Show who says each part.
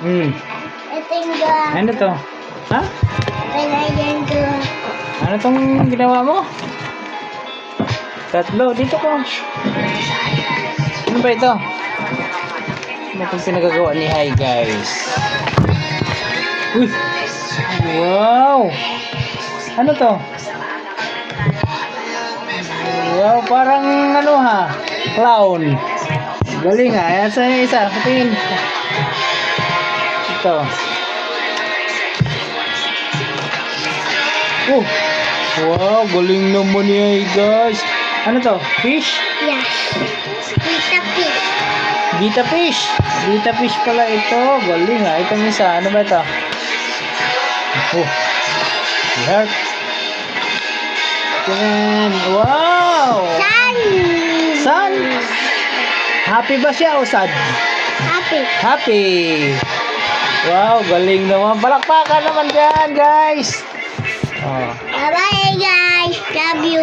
Speaker 1: Hmm.
Speaker 2: Ito yung gawa.
Speaker 1: Ano to? Ha?
Speaker 2: Lalagyan ko.
Speaker 1: Ano tong ginawa mo? Tatlo. Dito ko. Ano ba ito? Ano itong pinagagawa ni Hi guys? Uy! Wow! Ano to? Wow, parang ano ha? Clown. Galing ha. Ayan sa isa. Patingin. Ito. Oh! Wow, galing naman niya guys. Ano to? Fish?
Speaker 2: Yes. Pita fish.
Speaker 1: Bita fish. Bita fish pala ito. Galing ha. Itong isa. Ano ba ito? Oh. Heart. Yan. Wow!
Speaker 2: Sun.
Speaker 1: Sun. Happy ba siya o sad?
Speaker 2: Happy.
Speaker 1: Happy. Wow, galing naman. Palakpakan naman dyan, guys. Oh.
Speaker 2: Bye-bye guys. Love you.